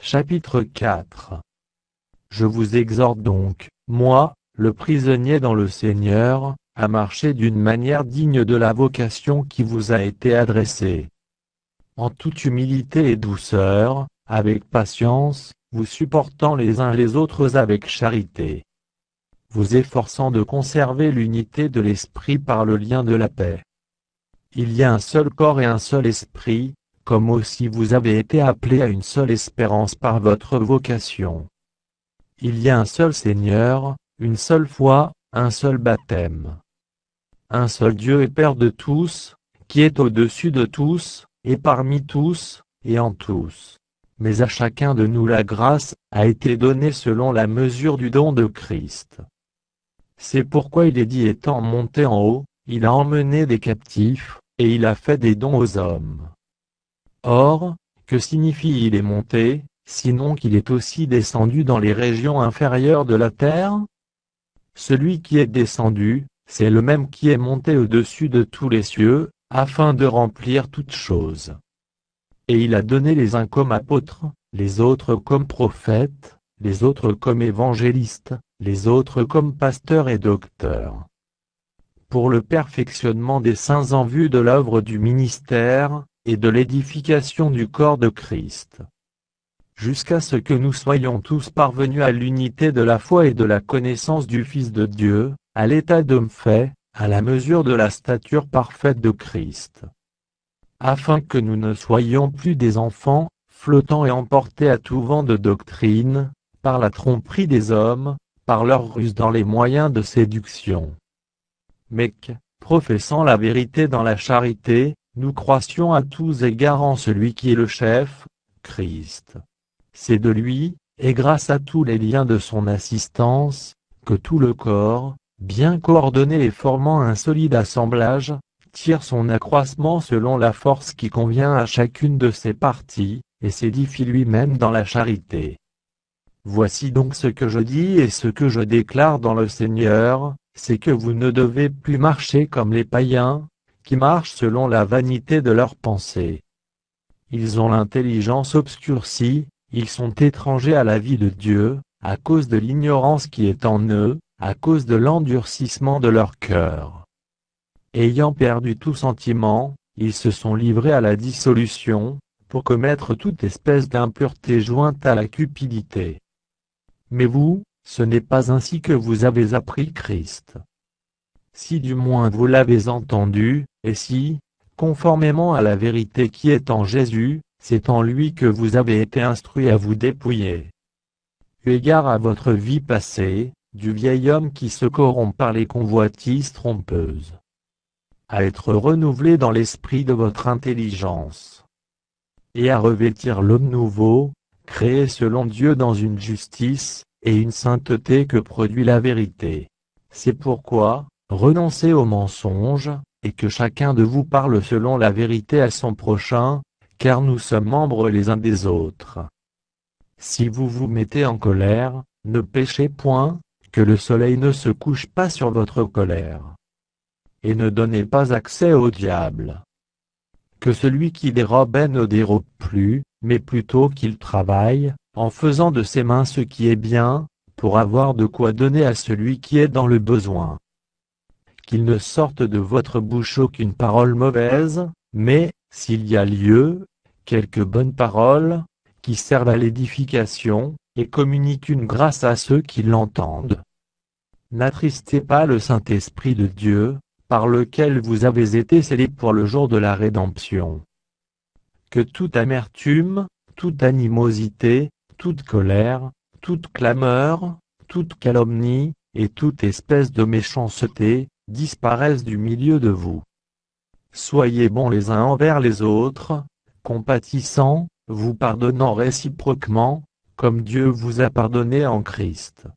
Chapitre 4. Je vous exhorte donc, moi, le prisonnier dans le Seigneur, à marcher d'une manière digne de la vocation qui vous a été adressée. En toute humilité et douceur, avec patience, vous supportant les uns les autres avec charité. Vous efforçant de conserver l'unité de l'esprit par le lien de la paix. Il y a un seul corps et un seul esprit, comme aussi vous avez été appelés à une seule espérance par votre vocation. Il y a un seul Seigneur, une seule foi, un seul baptême. Un seul Dieu et Père de tous, qui est au-dessus de tous, et parmi tous, et en tous. Mais à chacun de nous la grâce a été donnée selon la mesure du don de Christ. C'est pourquoi il est dit étant monté en haut, il a emmené des captifs, et il a fait des dons aux hommes. Or, que signifie il est monté, sinon qu'il est aussi descendu dans les régions inférieures de la terre? Celui qui est descendu, c'est le même qui est monté au-dessus de tous les cieux, afin de remplir toutes choses. Et il a donné les uns comme apôtres, les autres comme prophètes, les autres comme évangélistes, les autres comme pasteurs et docteurs. Pour le perfectionnement des saints en vue de l'œuvre du ministère, et de l'édification du corps de Christ. Jusqu'à ce que nous soyons tous parvenus à l'unité de la foi et de la connaissance du Fils de Dieu, à l'état d'homme fait, à la mesure de la stature parfaite de Christ. Afin que nous ne soyons plus des enfants, flottant et emportés à tout vent de doctrine, par la tromperie des hommes, par leur ruse dans les moyens de séduction. Mais que, professant la vérité dans la charité, nous croissions à tous égards en celui qui est le chef, Christ. C'est de lui, et grâce à tous les liens de son assistance, que tout le corps, bien coordonné et formant un solide assemblage, tire son accroissement selon la force qui convient à chacune de ses parties, et s'édifie lui-même dans la charité. Voici donc ce que je dis et ce que je déclare dans le Seigneur, c'est que vous ne devez plus marcher comme les païens, qui marchent selon la vanité de leurs pensées. Ils ont l'intelligence obscurcie, ils sont étrangers à la vie de Dieu, à cause de l'ignorance qui est en eux, à cause de l'endurcissement de leur cœur. Ayant perdu tout sentiment, ils se sont livrés à la dissolution, pour commettre toute espèce d'impureté jointe à la cupidité. Mais vous, ce n'est pas ainsi que vous avez appris Christ. Si du moins vous l'avez entendu, et si, conformément à la vérité qui est en Jésus, c'est en lui que vous avez été instruits à vous dépouiller. Eu égard à votre vie passée, du vieil homme qui se corrompt par les convoitises trompeuses. À être renouvelé dans l'esprit de votre intelligence. Et à revêtir l'homme nouveau, créé selon Dieu dans une justice, et une sainteté que produit la vérité. C'est pourquoi, renoncez aux mensonges, et que chacun de vous parle selon la vérité à son prochain, car nous sommes membres les uns des autres. Si vous vous mettez en colère, ne péchez point, que le soleil ne se couche pas sur votre colère. Et ne donnez pas accès au diable. Que celui qui dérobe ne dérobe plus, mais plutôt qu'il travaille, en faisant de ses mains ce qui est bien, pour avoir de quoi donner à celui qui est dans le besoin. Qu'il ne sorte de votre bouche aucune parole mauvaise, mais, s'il y a lieu, quelques bonnes paroles, qui servent à l'édification, et communiquent une grâce à ceux qui l'entendent. N'attristez pas le Saint-Esprit de Dieu, par lequel vous avez été scellés pour le jour de la rédemption. Que toute amertume, toute animosité, toute colère, toute clameur, toute calomnie, et toute espèce de méchanceté, disparaissent du milieu de vous. Soyez bons les uns envers les autres, compatissants, vous pardonnant réciproquement, comme Dieu vous a pardonné en Christ.